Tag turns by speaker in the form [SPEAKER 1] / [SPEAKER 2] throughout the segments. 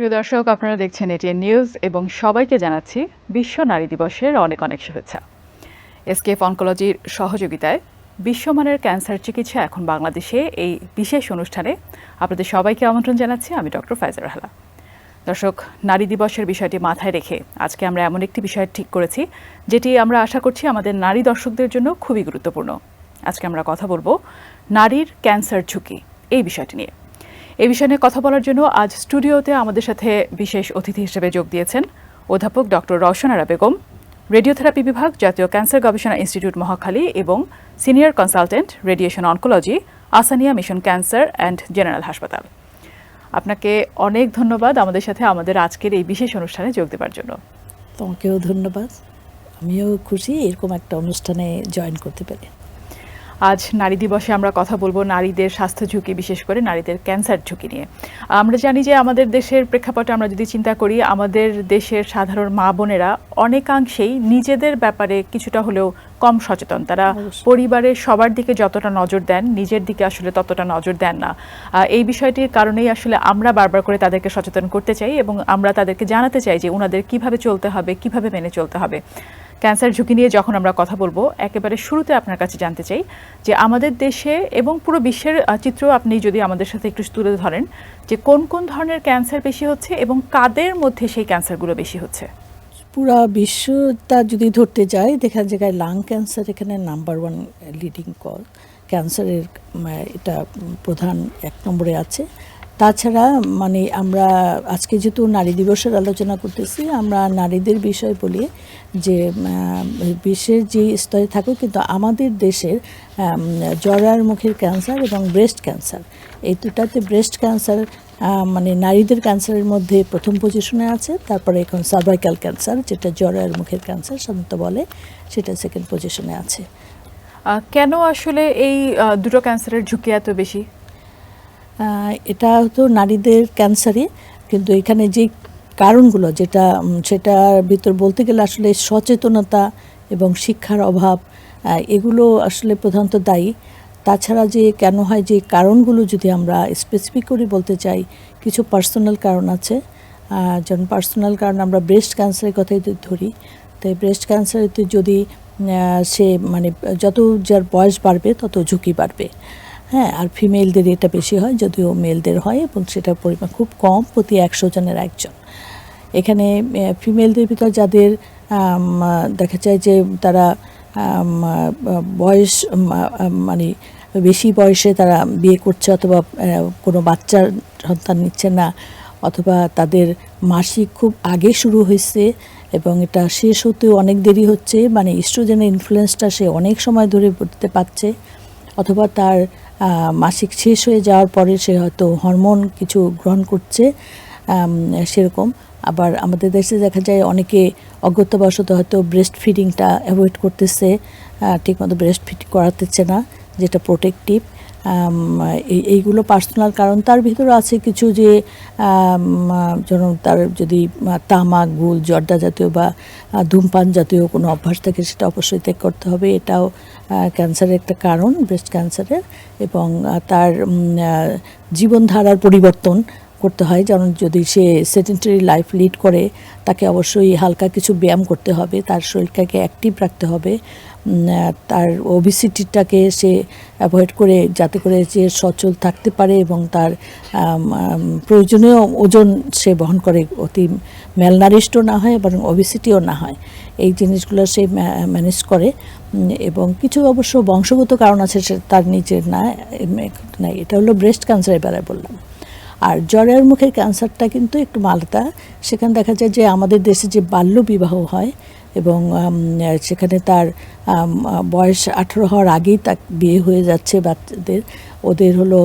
[SPEAKER 1] প্রিয় দর্শক, আপনারা দেখছেন এটিএন নিউজ এবং সবাইকে জানাচ্ছি বিশ্ব নারী দিবসের অনেক অনেক শুভেচ্ছা। এসকেএফ অনকোলজির সহযোগিতায় বিশ্বমানের ক্যান্সার চিকিৎসা এখন বাংলাদেশে এই বিশেষ অনুষ্ঠানে আপনাদের সবাইকে আমন্ত্রণ জানাচ্ছি। আমি ডক্টর ফাইজা রাহলা। দর্শক, নারী দিবসের বিষয়টি মাথায় রেখে আজকে আমরা এমন একটি বিষয় ঠিক করেছি যেটি আমরা আশা করছি আমাদের নারী দর্শকদের জন্য খুবই গুরুত্বপূর্ণ। আজকে আমরা কথা বলবো নারীর ক্যান্সার ঝুঁকি এই বিষয়টি নিয়ে। এই বিষয় নিয়ে কথা বলার জন্য আজ স্টুডিওতে আমাদের সাথে বিশেষ অতিথি হিসেবে যোগ দিয়েছেন অধ্যাপক ডক্টর রওশন আরা বেগম, রেডিওথেরাপি বিভাগ, জাতীয় ক্যান্সার গবেষণা ইনস্টিটিউট মহাখালী এবং senior consultant radiation oncology, Ahsania mission cancer and general হাসপাতাল। আপনাকে অনেক ধন্যবাদ আমাদের সাথে আমাদের আজকের এই বিশেষ অনুষ্ঠানে যোগ দেওয়ার জন্য।
[SPEAKER 2] তোমাকেও ধন্যবাদ। আমিও খুশি এরকম একটা অনুষ্ঠানে জয়েন করতে পেরে।
[SPEAKER 1] আজ নারী দিবসে আমরা কথা বলবো নারীদের স্বাস্থ্য ঝুঁকি, বিশেষ করে নারীদের ক্যান্সার ঝুঁকি নিয়ে। আমরা জানি যে আমাদের দেশের প্রেক্ষাপটে আমরা যদি চিন্তা করি, আমাদের দেশের সাধারণ মা বোনেরা অনেকাংশেই নিজেদের ব্যাপারে কিছুটা হলেও কম সচেতন। তারা পরিবারের সবার দিকে যতটা নজর দেন, নিজের দিকে আসলে ততটা নজর দেন না। এই বিষয়টির কারণেই আসলে আমরা বারবার করে তাদেরকে সচেতন করতে চাই এবং আমরা তাদেরকে জানাতে চাই যে ওনাদের কিভাবে চলতে হবে, কিভাবে মেনে চলতে হবে। ক্যান্সার ঝুঁকি নিয়ে যখন আমরা কথা বলবো, একেবারে শুরুতে আপনার কাছে জানতে চাই যে আমাদের দেশে এবং পুরো বিশ্বের চিত্র আপনি যদি আমাদের সাথে একটু তুলে ধরেন যে কোন কোন ধরনের ক্যান্সার বেশি হচ্ছে এবং কাদের মধ্যে সেই ক্যান্সারগুলো বেশি হচ্ছে।
[SPEAKER 2] পুরা বিশ্বটা যদি ধরতে যাই, দেখা যায় লাং ক্যান্সার এখানে নাম্বার 1 লিডিং কজ ক্যান্সারের, এটা প্রধান 1 নম্বরে আছে। তাছাড়া আমরা আজকে যেহেতু নারী দিবসের আলোচনা করতেছি, আমরা নারীদের বিষয় বলি যে বিশ্বের যে স্তরে থাকুক, কিন্তু আমাদের দেশের জরায়ুর মুখের ক্যান্সার এবং ব্রেস্ট ক্যান্সার, এই দুটাতে ব্রেস্ট ক্যান্সার নারীদের ক্যান্সারের মধ্যে প্রথম পজিশনে আছে। তারপরে এখন সার্ভাইকাল ক্যান্সার, যেটা জরায়ুর মুখের ক্যান্সার সাধারণত বলে, সেটা সেকেন্ড পজিশনে আছে।
[SPEAKER 1] কেন আসলে এই দুটো ক্যান্সারের ঝুঁকি এত বেশি?
[SPEAKER 2] এটা হতো নারীদের ক্যান্সারই, কিন্তু এখানে যে কারণগুলো সেটার ভিতর বলতে গেলে আসলে সচেতনতা এবং শিক্ষার অভাব, এগুলো আসলে প্রধানত দায়ী। তাছাড়া যে কেন হয়, যে কারণগুলো যদি আমরা স্পেসিফিক করে বলতে চাই, কিছু পার্সোনাল কারণ আছে। যেমন পার্সোনাল কারণ আমরা ব্রেস্ট ক্যান্সারের কথাই ধরি। তাই ব্রেস্ট ক্যান্সারেতে যদি সে যত যার বয়স বাড়বে তত ঝুঁকি বাড়বে। হ্যাঁ, আর ফিমেলদের এটা বেশি হয়, যদিও মেলদের হয়, এবং সেটার পরিমাণ খুব কম, প্রতি 100 জনের 1 জন। এখানে ফিমেলদের ভিতর যাদের দেখা যায় যে তারা বয়স বেশি বয়সে তারা বিয়ে করছে, অথবা কোনো বাচ্চার সন্তান নিচ্ছে না, অথবা তাদের মাসিক খুব আগে শুরু হয়েছে এবং এটা শেষ হতেও অনেক দেরি হচ্ছে, ইস্ট্রোজেনের ইনফ্লুয়েন্সটা সে অনেক সময় ধরে পড়তে পারছে, অথবা তার মাসিক শেষ হয়ে যাওয়ার পরে সে হয়তো হরমোন কিছু গ্রহণ করছে, সেরকম। আবার আমাদের দেশে দেখা যায় অনেকে অজ্ঞতাবশত হয়তো ব্রেস্ট ফিডিংটা অ্যাভয়েড করতেছে, ঠিকমতো ব্রেস্ট ফিড করাতেছে না, যেটা প্রোটেক্টিভ। এইগুলো পার্সোনাল কারণ। তার ভিতরে আছে কিছু যে যেমন তার যদি তামাক, গুল, জর্দা জাতীয় বা ধূমপান জাতীয় কোনো অভ্যাস থাকে, সেটা অবশ্যই ত্যাগ করতে হবে। এটাও ক্যান্সারের একটা কারণ, ব্রেস্ট ক্যান্সারের। এবং তার জীবনধারার পরিবর্তন করতে হয়, যেমন যদি সে সেডেন্টারি লাইফ লিড করে, তাকে অবশ্যই হালকা কিছু ব্যায়াম করতে হবে, তার শরীরটাকে অ্যাক্টিভ রাখতে হবে, তার ওবেসিটিটাকে সে অ্যাভয়েড করে, যাতে করে সে সচল থাকতে পারে এবং তার প্রয়োজনীয় ওজন সে বহন করে, অতি ম্যালনারিশডও না হয় এবং ওবেসিটিও না হয়, এই জিনিসগুলো সে ম্যানেজ করে। এবং কিছু অবশ্য বংশগত কারণ আছে, সে তার নিজের না। এটা হলো ব্রেস্ট ক্যান্সারের বেলায় বললাম। আর জরায়ুর মুখের ক্যান্সারটা কিন্তু একটু আলাদা। সেখানে দেখা যায় যে আমাদের দেশে যে বাল্য বিবাহ হয় এবং সেখানে তার বয়স 18 হওয়ার আগেই তার বিয়ে হয়ে যাচ্ছে বাচ্চাদের, ওদের হলো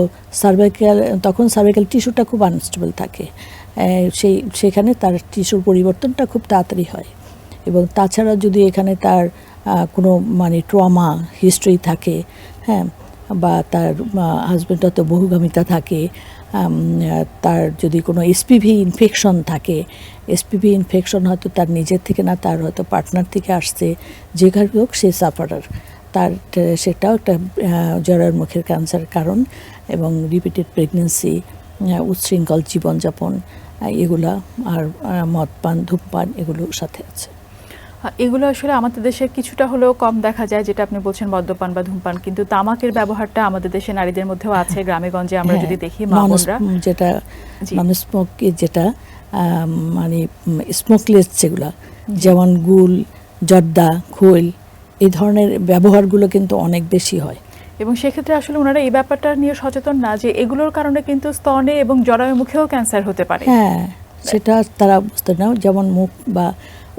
[SPEAKER 2] তখন সার্ভাইকাল টিস্যুটা খুব আনস্টেবল থাকে, সেখানে তার টিস্যুর পরিবর্তনটা খুব তাড়াতাড়ি হয়। এবং তাছাড়া যদি এখানে তার কোনো ট্রমা হিস্ট্রি থাকে, হ্যাঁ, বা তার হাজব্যান্ড হয়তো বহুগামিতা থাকে, তার যদি কোনো এসপিভি ইনফেকশন থাকে, এসপিভি ইনফেকশন হয়তো তার নিজের থেকে না, তার হয়তো পার্টনার থেকে আসছে, যে কারণে হোক সে সাফারার, সেটাও একটা জরায়ুর মুখের ক্যান্সার কারণ। এবং রিপিটেড প্রেগনেন্সি, উচ্ছৃঙ্খল জীবনযাপন, এগুলা আর মদ পান ধূমপান এগুলোর সাথে আছে।
[SPEAKER 1] এগুলো আসলে আমাদের দেশে কিছুটা হলেও কম দেখা যায়, যেটা আপনি বলছেন মদ্যপান বা ধূমপান, কিন্তু তামাকের ব্যবহারটা আমাদের দেশে নারীদের মধ্যেও আছে। গ্রামে গঞ্জে আমরা যদি দেখি মা বোনরা
[SPEAKER 2] যেটা নন স্মোক, যেটা মানে স্মোকলেস যেগুলা, যেমন গুল, জর্দা, খৈল, এই ধরনের ব্যবহারগুলো কিন্তু অনেক বেশি হয়।
[SPEAKER 1] এবং সেক্ষেত্রে আসলে ওনারা এই ব্যাপারটা নিয়ে সচেতন না যে এগুলোর কারণে কিন্তু স্তনে এবং জরায়ু মুখেও ক্যান্সার হতে পারে।
[SPEAKER 2] হ্যাঁ, সেটা তারা বুঝতে না, যেমন মুখ বা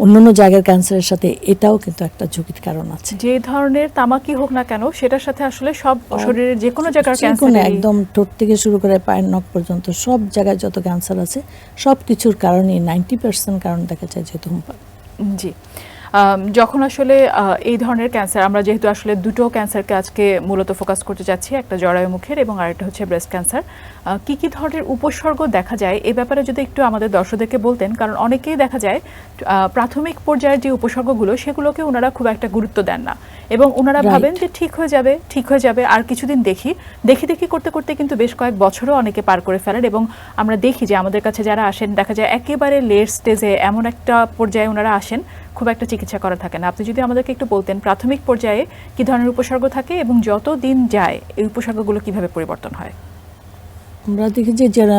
[SPEAKER 2] অন্যান্য জায়গার ক্যান্সারের সাথে এটাও কিন্তু একটা ঝুঁকির কারণ আছে।
[SPEAKER 1] যে ধরনের তামাকই হোক না কেন, সেটার সাথে আসলে সব শরীরের যে কোনো জায়গার ক্যান্সার,
[SPEAKER 2] একদম ঠোঁট থেকে শুরু করে পায়ের নখ পর্যন্ত সব জায়গায় যত ক্যান্সার আছে সব কিছুর কারণে 90% কারণ দেখা যায় যে ধূমপান।
[SPEAKER 1] জি, যখন আসলে এই ধরনের ক্যান্সার, আমরা যেহেতু আসলে দুটো ক্যান্সারকে আজকে মূলত ফোকাস করতে যাচ্ছি, একটা জরায়ু মুখের এবং আরেকটা হচ্ছে ব্রেস্ট ক্যান্সার, কি কি ধরনের উপসর্গ দেখা যায় এ ব্যাপারে যদি একটু আমাদের দর্শকদেরকে বলতেন। কারণ অনেকেই দেখা যায় প্রাথমিক পর্যায়ের যে উপসর্গগুলো সেগুলোকে ওনারা খুব একটা গুরুত্ব দেন না এবং ওনারা ভাবেন যে ঠিক হয়ে যাবে আর কিছুদিন দেখি করতে করতে কিন্তু বেশ কয়েক বছরও অনেকে পার করে ফেলেন। এবং আমরা দেখি যে আমাদের কাছে যারা আসেন দেখা যায় একেবারে লেট স্টেজে এমন একটা পর্যায়ে ওনারা আসেন খুব একটা চিকিৎসা করা থাকে না। আপনি যদি আমাদেরকে একটু বলতেন প্রাথমিক পর্যায়ে কি ধরনের উপসর্গ থাকে এবং যত দিন যায় এই উপসর্গগুলো কিভাবে পরিবর্তন হয়?
[SPEAKER 2] আমরা দেখি যে যারা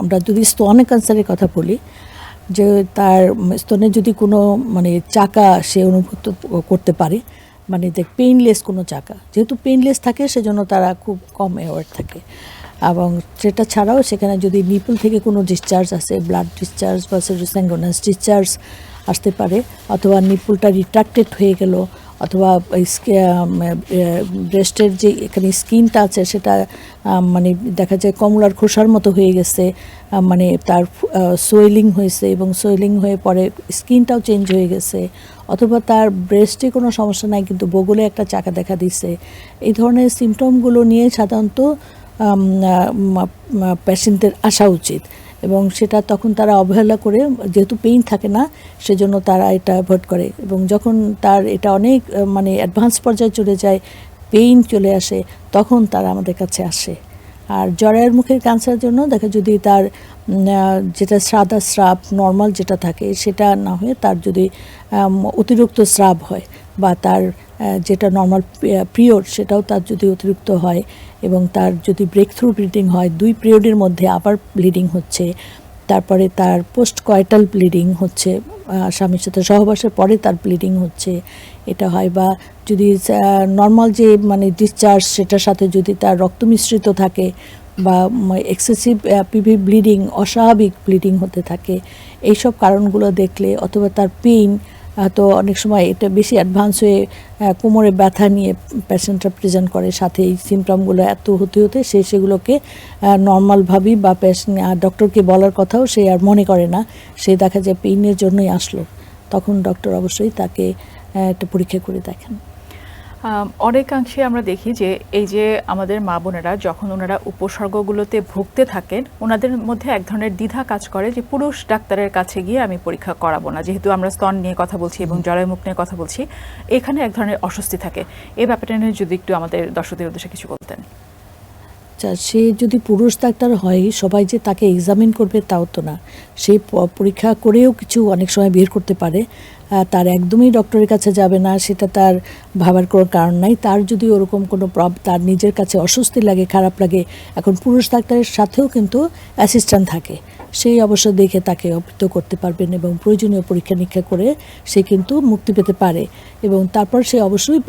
[SPEAKER 2] আমরা যদি স্তনের ক্যান্সারের কথা বলি, যে তার স্তনে যদি কোনো মানে চাকা সে অনুভূত করতে পারে, মানে পেইনলেস কোনো চাকা, যেহেতু পেইনলেস থাকে সেজন্য তারা খুব কম অ্যাওয়ার্ড থাকে। এবং সেটা ছাড়াও সেখানে যদি নিপল থেকে কোনো ডিসচার্জ আসে, ব্লাড ডিসচার্জ বা সেরোস্যাঙ্গোনাস ডিসচার্জ আসতে পারে, অথবা নিপলটা রিট্রাক্টেড হয়ে গেল, অথবা ব্রেস্টের যে এখানে স্কিনটা আছে সেটা মানে দেখা যায় কমলার খোসার মতো হয়ে গেছে, মানে তার সোয়েলিং হয়েছে এবং সোয়েলিং হয়ে পরে স্কিনটাও চেঞ্জ হয়ে গেছে, অথবা তার ব্রেস্টে কোনো সমস্যা নাই কিন্তু বগলে একটা চাকা দেখা দিচ্ছে। এই ধরনের সিমটমগুলো নিয়ে সাধারণত পেশেন্টের আসা উচিত এবং সেটা তখন তারা অবহেলা করে, যেহেতু পেইন থাকে না সেজন্য তারা এটা অ্যাভয়েড করে। এবং যখন তার এটা অনেক মানে অ্যাডভান্স পর্যায়ে চলে যায়, পেইন চলে আসে, তখন তারা আমাদের কাছে আসে। আর জরায়ুর মুখের ক্যান্সারের জন্য দেখা যদি তার যেটা সাদা স্রাব নর্মাল যেটা থাকে সেটা না হয়ে তার যদি অতিরিক্ত স্রাব হয় বা তার যেটা নর্মাল পিরিয়ড সেটাও তার যদি অতিরিক্ত হয় এবং তার যদি ব্রেক থ্রু ব্লিডিং হয়, 2 পিরিয়ডের মধ্যে আবার ব্লিডিং হচ্ছে, তারপরে তার পোস্ট কয়েটাল ব্লিডিং হচ্ছে, স্বামীর সাথে সহবাসের পরে তার ব্লিডিং হচ্ছে, এটা হয়। বা যদি নর্মাল যে মানে ডিসচার্জ সেটার সাথে যদি তার রক্ত মিশ্রিত থাকে বা এক্সেসিভ পিভি ব্লিডিং, অস্বাভাবিক ব্লিডিং হতে থাকে, এইসব কারণগুলো দেখলে, অথবা তার পেইন, তো অনেক সময় এটা বেশি অ্যাডভান্স হয়ে কোমরে ব্যথা নিয়ে পেশেন্টরা প্রেজেন্ট করে, সাথে এই সিমটমগুলো এত হতে হতে সে সেগুলোকে নর্মালভাবেই বা ডক্টরকে বলার কথাও সে আর মনে করে না, সে দেখা যায় পেইনের জন্যই আসলো, তখন ডক্টর অবশ্যই তাকে একটা পরীক্ষা করে দেখেন।
[SPEAKER 1] অনেকাংশে আমরা দেখি যে এই যে আমাদের মা বোনেরা যখন ওনারা উপসর্গগুলোতে ভুগতে থাকেন ওনাদের মধ্যে এক ধরনের দ্বিধা কাজ করে যে পুরুষ ডাক্তারের কাছে গিয়ে আমি পরীক্ষা করাবো না, যেহেতু আমরা স্তন নিয়ে কথা বলছি এবং জরায়ু মুখ নিয়ে কথা বলছি, এখানে এক ধরনের অস্বস্তি থাকে। এই ব্যাপারটা নিয়ে যদি একটু আমাদের দর্শকদের উদ্দেশ্যে কিছু বলতেন।
[SPEAKER 2] আচ্ছা, সে যদি পুরুষ ডাক্তার হয় সবাই যে তাকে এক্সামিন করবে তাও তো না, সে পরীক্ষা করেও কিছু অনেক সময় বের করতে পারে, তার একদমই ডক্টরের কাছে যাবে না সেটা তার ভাবার কোনো কারণ নাই। তার যদি ওরকম কোনো তার নিজের কাছে অস্বস্তি লাগে, খারাপ লাগে, এখন পুরুষ ডাক্তারের সাথেও কিন্তু অ্যাসিস্ট্যান্ট থাকে, সেই অবশ্য দেখে তাকে অবহিত করতে পারবেন এবং প্রয়োজনীয় পরীক্ষা নিরীক্ষা করে সে কিন্তু মুক্তি পেতে পারে। এবং তারপর সে অবশ্যই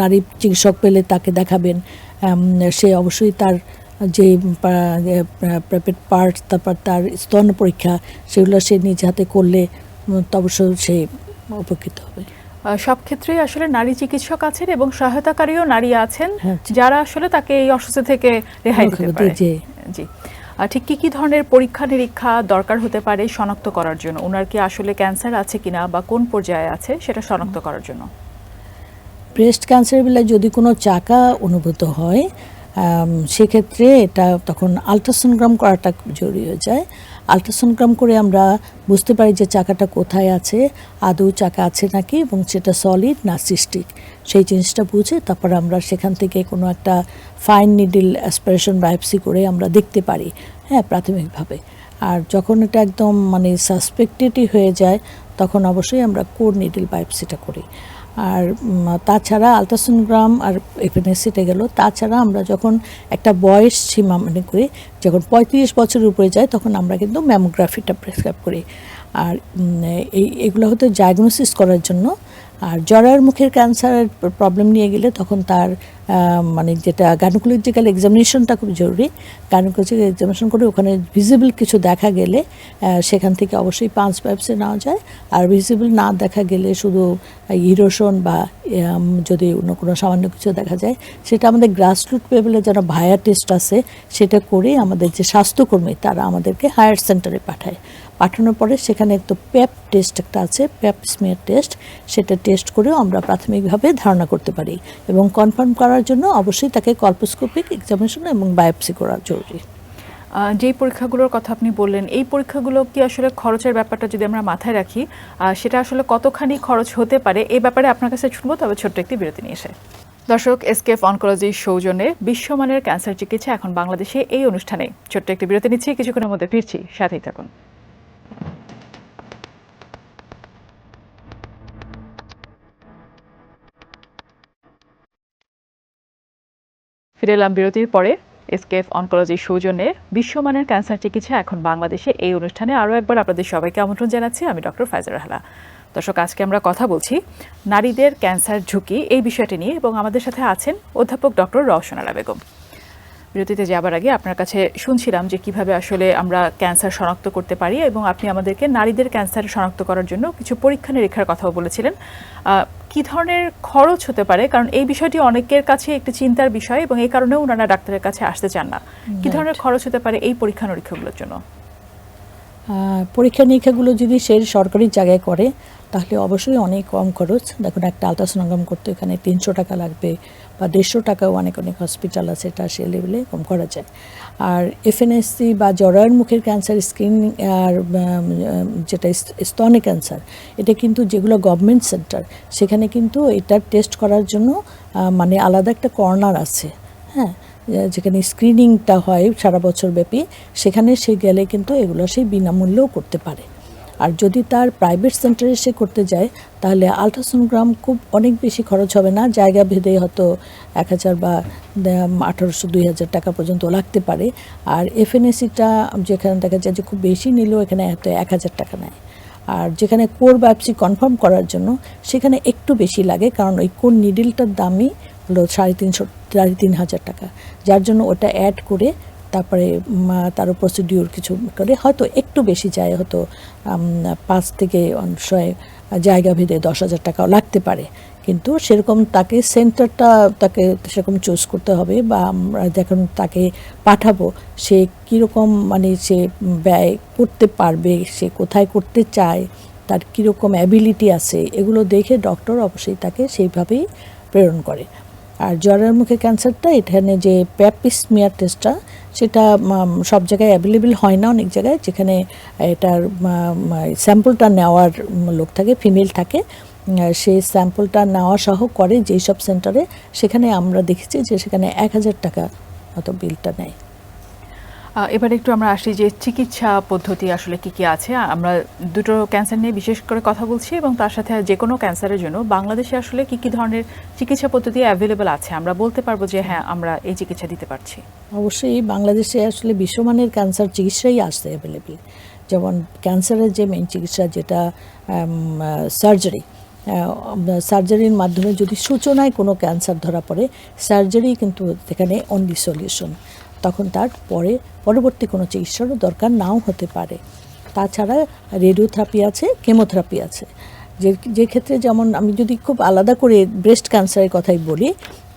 [SPEAKER 2] নারী চিকিৎসক পেলে তাকে দেখাবেন, সে অবশ্যই তার যে প্রাইভেট পার্ট, তারপর তার স্তন পরীক্ষা, সেগুলো সে নিজ হাতে করলে অবশ্য সে উপকৃত হবে।
[SPEAKER 1] সব ক্ষেত্রেই আসলে নারী চিকিৎসক আছেন এবং সহায়তাকারীও নারী আছেন যারা আসলে তাকে এই অসুস্থ থেকে রেহাই দিতে পারে। জি, ঠিক কি ধরনের পরীক্ষা নিরীক্ষা দরকার হতে পারে শনাক্ত করার জন্য ওনার কি আসলে ক্যান্সার আছে কিনা বা কোন পর্যায়ে আছে সেটা শনাক্ত করার জন্য?
[SPEAKER 2] ব্রেস্ট ক্যান্সারের বেলায় যদি কোনো চাকা অনুভূত হয় সেক্ষেত্রে এটা তখন আলট্রাসোনোগ্রাম করাটা জরুরি হয়ে যায়। আলট্রাসোনোগ্রাম করে আমরা বুঝতে পারি যে চাকাটা কোথায় আছে, আদৌ চাকা আছে নাকি এবং সেটা সলিড না সিস্টিক, সেই জিনিসটা বুঝে তারপর আমরা সেখান থেকে কোনো একটা ফাইন নিডল অ্যাসপিরেশন বায়োপসি করে আমরা দেখতে পারি, হ্যাঁ, প্রাথমিকভাবে। আর যখন এটা একদম মানে সাসপেক্টেডই হয়ে যায় তখন অবশ্যই আমরা কোর নিডল বায়োপসিটা করি। আর তাছাড়া আলট্রাসোনোগ্রাম আর এফএনএসিতে গেল। তাছাড়া আমরা যখন একটা বয়স সীমা মনে করি, যখন 35 বছরের উপরে যায় তখন আমরা কিন্তু ম্যামোগ্রাফিটা প্রেসক্রাইব করি। আর এগুলো হয়তো ডায়াগনোসিস করার জন্য। আর জরায়ুর মুখের ক্যান্সারের প্রবলেম নিয়ে গেলে তখন তার মানে যেটা গাইনোকোলজিক্যাল এক্সামিনেশনটা খুব জরুরি। গাইনোকোলজিক্যাল এক্সামিনেশন করে ওখানে ভিজিবল কিছু দেখা গেলে সেখান থেকে অবশ্যই 5 বায়োপসি নেওয়া যায়। আর ভিজিবল না দেখা গেলে শুধু ইরোশন বা যদি অন্য কোনো সামান্য কিছু দেখা যায়, সেটা আমাদের গ্রাসরুট লেভেলে যারা ভায়া টেস্ট আছে সেটা করে আমাদের যে স্বাস্থ্যকর্মী তারা আমাদেরকে হায়ার সেন্টারে পাঠায়। পাঠানোর পরে সেখানে একটু প্যাপ টেস্ট একটা আছে, প্যাপ স্মিয়ার টেস্ট, সেটা টেস্ট করেও আমরা প্রাথমিকভাবে ধারণা করতে পারি। এবং কনফার্ম করার জন্য অবশ্যই তাকে কলপোস্কোপিক এক্সামিনেশন এবং বায়োপসি করা জরুরি।
[SPEAKER 1] যেই পরীক্ষাগুলোর কথা আপনি বললেন, এই পরীক্ষাগুলো কি আসলে খরচের ব্যাপারটা যদি আমরা মাথায় রাখি, সেটা আসলে কতখানি খরচ হতে পারে এই ব্যাপারে আপনার কাছে শুনবো, তবে ছোট্ট একটি বিরতি নিয়ে এসে। দর্শক, এসকেএফ অনকোলজির সৌজন্যে বিশ্বমানের ক্যান্সার চিকিৎসা এখন বাংলাদেশে এই অনুষ্ঠানে ছোট্ট একটি বিরতি নিচ্ছি, কিছুক্ষণের মধ্যে ফিরছি, সাথেই থাকুন। ফিরে এলাম বিরতির পরে। এসকেএফ অনকোলজির সৌজন্যে বিশ্বমানের ক্যান্সার চিকিৎসা এখন বাংলাদেশে এই অনুষ্ঠানে আরও একবার আপনাদের সবাইকে আমন্ত্রণ জানাচ্ছি। আমি ডক্টর ফায়জা রাহলা। দর্শক, আজকে আমরা কথা বলছি নারীদের ক্যান্সার ঝুঁকি এই বিষয়টি নিয়ে, এবং আমাদের সাথে আছেন অধ্যাপক ডক্টর রওশন আরা বেগম। বিরতিতে যাবার আগে আপনার কাছে শুনছিলাম যে কিভাবে আসলে আমরা ক্যান্সার শনাক্ত করতে পারি, এবং আপনি আমাদেরকে নারীদের ক্যান্সার শনাক্ত করার জন্য কিছু পরীক্ষা নিরীক্ষার কথাও বলেছিলেন। কি ধরনের খরচ হতে পারে, কারণ এই বিষয়টি অনেকের কাছে একটি চিন্তার বিষয় এবং এই কারণেও ওনারা ডাক্তারের কাছে আসতে চান না। কি ধরনের খরচ হতে পারে এই পরীক্ষা নিরীক্ষাগুলোর জন্য?
[SPEAKER 2] পরীক্ষা নিরীক্ষাগুলো যদি সে সরকারি জায়গায় করে তাহলে অবশ্যই অনেক কম খরচ। দেখুন, একটা আলট্রাসোনোগ্রাম করতে এখানে 300 টাকা লাগবে বা 150 টাকাও অনেক অনেক হসপিটাল আছে, এটা সে লেভেলে কম করা যায়। আর এফএনএসসি বা জরায়ুর মুখের ক্যান্সার স্ক্রিনিং আর যেটা স্তনে ক্যান্সার, এটা কিন্তু যেগুলো গভর্নমেন্ট সেন্টার সেখানে কিন্তু এটার টেস্ট করার জন্য মানে আলাদা একটা কর্নার আছে, হ্যাঁ, যেখানে স্ক্রিনিংটা হয় সারা বছর ব্যাপী। সেখানে সে গেলে কিন্তু এগুলো সে বিনামূল্যেও করতে পারে। আর যদি তার প্রাইভেট সেন্টারে সে করতে যায় তাহলে আলট্রাসোনোগ্রাম খুব অনেক বেশি খরচ হবে না, জায়গা ভেদে হয়তো 1000 বা 1800-2000 টাকা পর্যন্ত লাগতে পারে। আর এফএনএসিটা যেখানে দেখা যায় যে খুব বেশি নিলেও এখানে হয়তো 1000 টাকা নেয়। আর যেখানে কোর বায়োপসি কনফার্ম করার জন্য সেখানে একটু বেশি লাগে, কারণ ওই কোর নিডলটার দামই হলো 3,500 টাকা, যার জন্য ওটা অ্যাড করে তারপরে তারও প্রসিডিওর কিছু করে হয়তো একটু বেশি যায়, হয়তো 5 থেকে 6 জায়গা ভেদে 10,000 টাকাও লাগতে পারে। কিন্তু সেরকম তাকে সেন্টারটা তাকে সেরকম চুজ করতে হবে, বা আমরা যখন তাকে পাঠাবো সে কীরকম মানে সে ব্যয় করতে পারবে, সে কোথায় করতে চায়, তার কীরকম অ্যাবিলিটি আছে, এগুলো দেখে ডক্টর অবশ্যই তাকে সেইভাবেই প্রেরণ করে। আর জরায়ুর মুখের ক্যান্সারটা এখানে যে প্যাপ স্মিয়ার টেস্টটা, সেটা সব জায়গায় অ্যাভেলেবেল হয় না, অনেক জায়গায় যেখানে এটার স্যাম্পলটা নেওয়ার লোক থাকে, ফিমেল থাকে, সেই স্যাম্পলটা নেওয়া সহ করে যেই সব সেন্টারে, সেখানে আমরা দেখেছি যে সেখানে 1000 টাকা মতো বিলটা নেয়।
[SPEAKER 1] এবার একটু আমরা আসি যে চিকিৎসা পদ্ধতি আসলে কি কি আছে। আমরা দুটো ক্যান্সার নিয়ে বিশেষ করে কথা বলছি, এবং তার সাথে যে কোনো ক্যান্সারের জন্য বাংলাদেশে আসলে কি কি ধরনের চিকিৎসা পদ্ধতি অ্যাভেলেবেল আছে, আমরা বলতে পারবো যে হ্যাঁ আমরা এই চিকিৎসা দিতে পারছি?
[SPEAKER 2] অবশ্যই বাংলাদেশে আসলে বিশ্বমানের ক্যান্সার চিকিৎসাই আসছে অ্যাভেলেবেল। যেমন ক্যান্সারের যে মেইন চিকিৎসা যেটা সার্জারি, সার্জারির মাধ্যমে যদি সূচনায় কোনো ক্যান্সার ধরা পড়ে, সার্জারি কিন্তু এখানে অনলি সলিউশন, তখন তার পরবর্তী কোনো চিকিৎসারও দরকার নাও হতে পারে। তাছাড়া রেডিওথেরাপি আছে, কেমোথেরাপি আছে। যে ক্ষেত্রে যেমন আমি যদি খুব আলাদা করে ব্রেস্ট ক্যান্সারের কথাই বলি,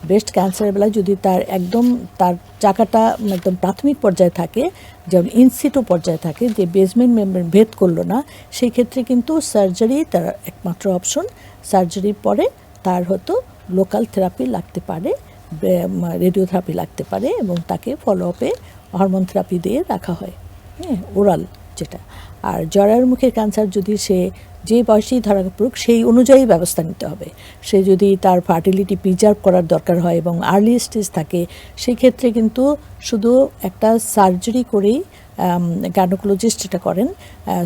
[SPEAKER 2] ব্রেস্ট ক্যান্সারের বেলায় যদি তার একদম তার চাকাটা একদম প্রাথমিক পর্যায়ে থাকে, যেমন ইনসিটো পর্যায়ে থাকে, যে বেসমেন্ট মেমব্রেন ভেদ করলো না, সেই ক্ষেত্রে কিন্তু সার্জারি তার একমাত্র অপশন। সার্জারির পরে তার হয়তো লোকাল থেরাপি লাগতে পারে, রেডিওথেরাপি লাগতে পারে, এবং তাকে ফলো আপে হরমোন থেরাপি দিয়ে রাখা হয়, হ্যাঁ, ওরাল যেটা। আর জরায়ুর মুখের ক্যান্সার যদি সে যে বয়সেই ধরা পড়ুক সেই অনুযায়ী ব্যবস্থা নিতে হবে। সে যদি তার ফার্টিলিটি প্রিজার্ভ করার দরকার হয় এবং আর্লি স্টেজ থাকে, সেই ক্ষেত্রে কিন্তু শুধু একটা সার্জারি করেই, গাইনোকোলজিস্ট যেটা করেন,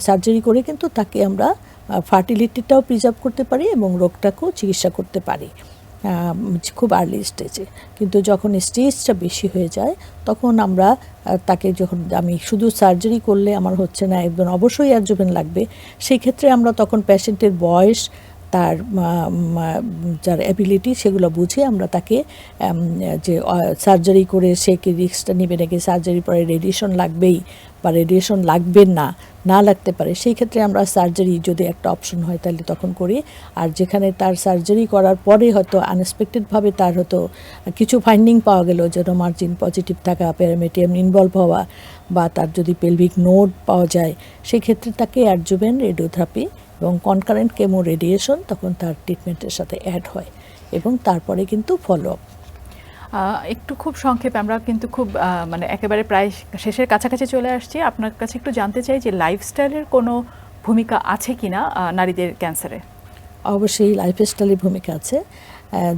[SPEAKER 2] সার্জারি করে কিন্তু তাকে আমরা ফার্টিলিটিটাও প্রিজার্ভ করতে পারি এবং রোগটাকেও চিকিৎসা করতে পারি খুব আর্লি স্টেজে। কিন্তু যখন স্টেজটা বেশি হয়ে যায় তখন আমরা তাকে, যখন আমি শুধু সার্জারি করলে আমার হচ্ছে না, একজন অবশ্যই অ্যাডজুভেন্ট লাগবে, সেই ক্ষেত্রে আমরা তখন পেশেন্টের বয়স, তার যার অ্যাবিলিটি, সেগুলো বুঝে আমরা তাকে যে সার্জারি করে সে কি রিস্কটা নেবে নাকি, সার্জারি পরে রেডিয়েশন লাগবেই বা রেডিয়েশন লাগবে না, না লাগতে পারে, সেই ক্ষেত্রে আমরা সার্জারি যদি একটা অপশন হয় তাহলে তখন করি। আর যেখানে তার সার্জারি করার পরে হয়তো আনএক্সপেক্টেডভাবে তার হয়তো কিছু ফাইন্ডিং পাওয়া গেল, যেন মার্জিন পজিটিভ থাকা, প্যারামেটিয়াম ইনভলভ হওয়া, বা তার যদি পেলভিক নোড পাওয়া যায়, সেই ক্ষেত্রে তাকে অ্যাডজুভেন্ট রেডিওথেরাপি এবং কনকারেন্ট কেমো রেডিয়েশন তখন তার ট্রিটমেন্টের সাথে অ্যাড হয় এবং তারপরে কিন্তু ফলো আপ।
[SPEAKER 1] একটু খুব সংক্ষেপে, আমরা কিন্তু খুব মানে একেবারে প্রায় শেষের কাছাকাছি চলে আসছি। আপনার কাছে একটু জানতে চাই যে লাইফস্টাইলের কোনো ভূমিকা আছে কিনা নারীদের ক্যান্সারে?
[SPEAKER 2] অবশ্যই লাইফস্টাইলের ভূমিকা আছে।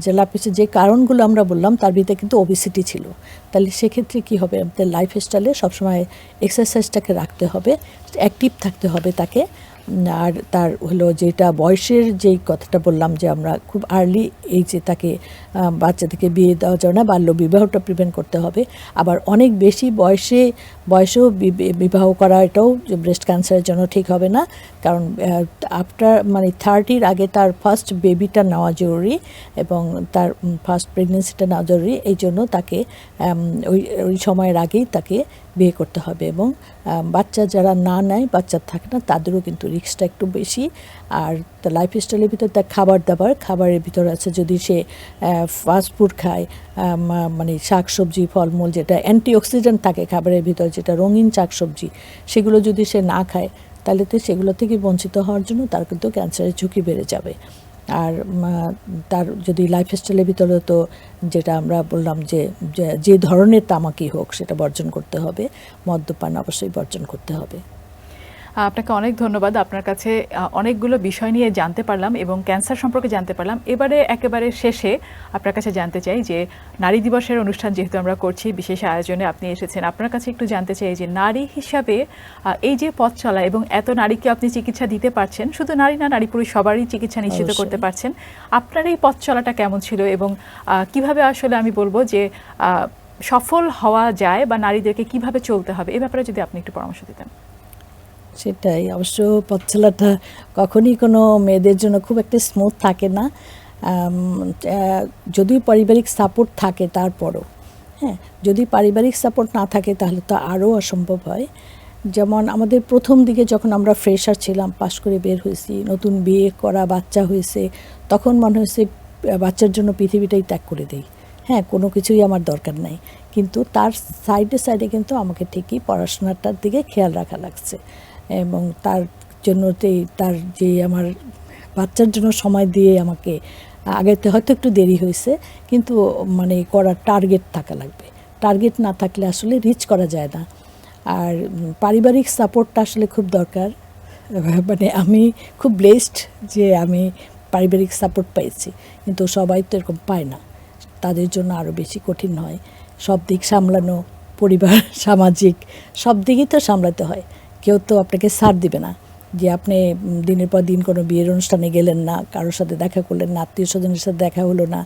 [SPEAKER 2] যে যে কারণগুলো আমরা বললাম তার ভিতরে কিন্তু ওবেসিটি ছিল। তাহলে সেক্ষেত্রে কী হবে, আমাদের লাইফস্টাইলে সবসময় এক্সারসাইজটাকে রাখতে হবে, অ্যাক্টিভ থাকতে হবে তাকে। আর তার হলো যেটা বয়সের যেই কথাটা বললাম, যে আমরা খুব আর্লি এই যে তাকে বাচ্চা থেকে বিয়ে দেওয়া যায় না, বাল্য বিবাহটা প্রিভেন্ট করতে হবে। আবার অনেক বেশি বয়সেও বিবাহ করা, এটাও ব্রেস্ট ক্যান্সারের জন্য ঠিক হবে না, কারণ আফটার 30 আগে তার ফার্স্ট বেবিটা নেওয়া জরুরি এবং তার ফার্স্ট প্রেগনেন্সিটা নেওয়া জরুরি। এই জন্য তাকে ওই সময়ের আগেই তাকে বিয়ে করতে হবে। এবং বাচ্চা যারা না নেয়, বাচ্চা থাকে না, তাদেরও কিন্তু রিস্কটা একটু বেশি। আর লাইফস্টাইলের ভিতর তার খাবারের ভিতর আছে, যদি সে ফাস্টফুড খায়, শাকসবজি ফলমূল, যেটা অ্যান্টিঅক্সিডেন্ট থাকে খাবারের ভিতর, যেটা রঙিন শাকসবজি, সেগুলো যদি সে না খায়, তাহলে তো সেগুলো থেকে বঞ্চিত হওয়ার জন্য তার কিন্তু ক্যান্সারের ঝুঁকি বেড়ে যাবে। আর তার যদি লাইফস্টাইলের ভিতরে, তো যেটা আমরা বললাম যে ধরনের তামাকই হোক সেটা বর্জন করতে হবে, মদ্যপান অবশ্যই বর্জন করতে হবে।
[SPEAKER 1] আপনাকে অনেক ধন্যবাদ। আপনার কাছে অনেকগুলো বিষয় নিয়ে জানতে পারলাম এবং ক্যান্সার সম্পর্কে জানতে পারলাম। এবারে একেবারে শেষে আপনার কাছে জানতে চাই যে নারী দিবসের অনুষ্ঠান যেহেতু আমরা করছি, বিশেষ আয়োজনে আপনি এসেছেন, আপনার কাছে একটু জানতে চাই যে নারী হিসাবে এই যে পথ চলা এবং এত নারীকে আপনি চিকিৎসা দিতে পারছেন, শুধু নারী না, নারী পুরুষ সবারই চিকিৎসা নিশ্চিত করতে পারছেন, আপনার এই পথ চলাটা কেমন ছিল এবং কিভাবে আসলে আমি বলবো যে সফল হওয়া যায় বা নারীদেরকে কিভাবে চলতে হবে, এ ব্যাপারে যদি আপনি একটু পরামর্শ দিতেন।
[SPEAKER 2] সেটাই, অবশ্য পথ চলাটা কখনই কোনো মেয়েদের জন্য খুব একটা স্মুথ থাকে না, যদিও পারিবারিক সাপোর্ট থাকে তারপরও। হ্যাঁ, যদি পারিবারিক সাপোর্ট না থাকে তাহলে তো আরও অসম্ভব হয়। যেমন আমাদের প্রথম দিকে যখন আমরা ফ্রেশার ছিলাম, পাশ করে বের হয়েছি, নতুন বিয়ে করা, বাচ্চা হয়েছে, তখন মনে হয়েছে বাচ্চার জন্য পৃথিবীটাই ত্যাগ করে দেই, হ্যাঁ, কোনো কিছুই আমার দরকার নাই। কিন্তু তার সাইডে কিন্তু আমাকে ঠিকই পড়াশোনাটার দিকে খেয়াল রাখা লাগছে এবং তার জন্য তার যে আমার বাচ্চার জন্য সময় দিয়ে আমাকে আগেতে হয়তো একটু দেরি হয়েছে, কিন্তু করার টার্গেট থাকা লাগবে। টার্গেট না থাকলে আসলে রিচ করা যায় না। আর পারিবারিক সাপোর্টটা আসলে খুব দরকার। আমি খুব ব্লেসড যে আমি পারিবারিক সাপোর্ট পাইছি, কিন্তু সবাই তো এরকম পায় না, তাদের জন্য আরও বেশি কঠিন হয়। সব দিক সামলানো, পরিবার, সামাজিক সব দিকই তো সামলাতে হয়। কেউ তো আপনাকে ছাড় দিবে না যে আপনি দিনের পর দিন কোনো বিয়ের অনুষ্ঠানে গেলেন না, কারোর সাথে দেখা করলেন না, আত্মীয় স্বজনের সাথে দেখা হলো না,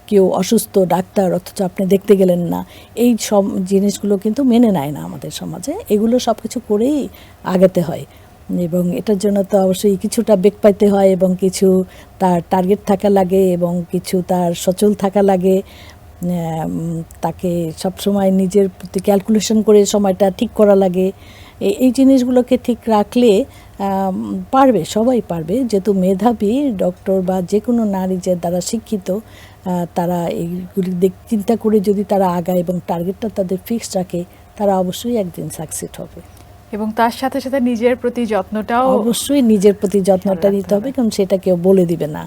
[SPEAKER 2] কেউ অসুস্থ, ডাক্তার, অথচ আপনি দেখতে গেলেন না। এই সব জিনিসগুলো কিন্তু মেনে নেয় না আমাদের সমাজে। এগুলো সব কিছু করেই আগাতে হয় এবং এটার জন্য তো অবশ্যই কিছুটা বেগ পাইতে হয় এবং কিছু তার টার্গেট থাকা লাগে এবং কিছু তার সচল থাকা লাগে। তাকে সবসময় নিজের প্রতি ক্যালকুলেশন করে সময়টা ঠিক করা লাগে। এই জিনিসগুলোকে ঠিক রাখলে পারবে, সবাই পারবে। যেহেতু মেধাবী ডক্টর বা যে কোনো নারী যে দ্বারা শিক্ষিত, তারা এইগুলি চিন্তা করে যদি তারা আগায় এবং টার্গেটটা তাদের ফিক্সড রাখে, তারা অবশ্যই একদিন সাকসেস হবে।
[SPEAKER 1] এবং তার সাথে সাথে নিজের প্রতি যত্নটাও,
[SPEAKER 2] অবশ্যই নিজের প্রতি যত্নটা নিতে হবে, কারণ সেটা কেউ বলে দিবে না।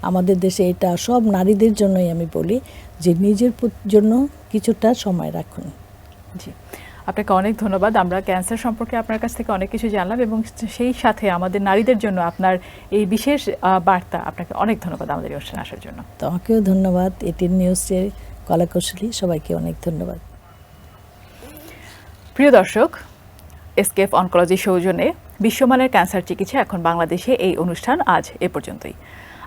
[SPEAKER 2] আমাদের দেশে এটা সব নারীদের জন্যই আমি বলি যে নিজের জন্য কিছুটা সময় রাখুন।
[SPEAKER 1] জি, আপনাকে অনেক ধন্যবাদ। আমরা ক্যান্সার সম্পর্কে আপনার কাছ থেকে অনেক কিছু জানলাম এবং সেই সাথে আমাদের নারীদের জন্য আপনার এই বিশেষ বার্তা, আপনাকে অনেক ধন্যবাদ আমাদের এই অনুষ্ঠানে আসার জন্য।
[SPEAKER 2] তোমাকেও ধন্যবাদ। এটিএন নিউজের কলাকৌশলী সবাইকে অনেক ধন্যবাদ।
[SPEAKER 1] প্রিয় দর্শক, এসকেএফ অনকোলজির সৌজন্যে বিশ্বমানের ক্যান্সার চিকিৎসা এখন বাংলাদেশে এই অনুষ্ঠান আজ এ পর্যন্তই।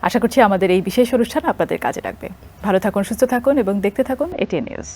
[SPEAKER 1] আশা করছি আমাদের এই বিশেষ অনুষ্ঠান আপনাদের কাজে লাগবে। ভালো থাকুন, সুস্থ থাকুন এবং দেখতে থাকুন এটিএন নিউজ।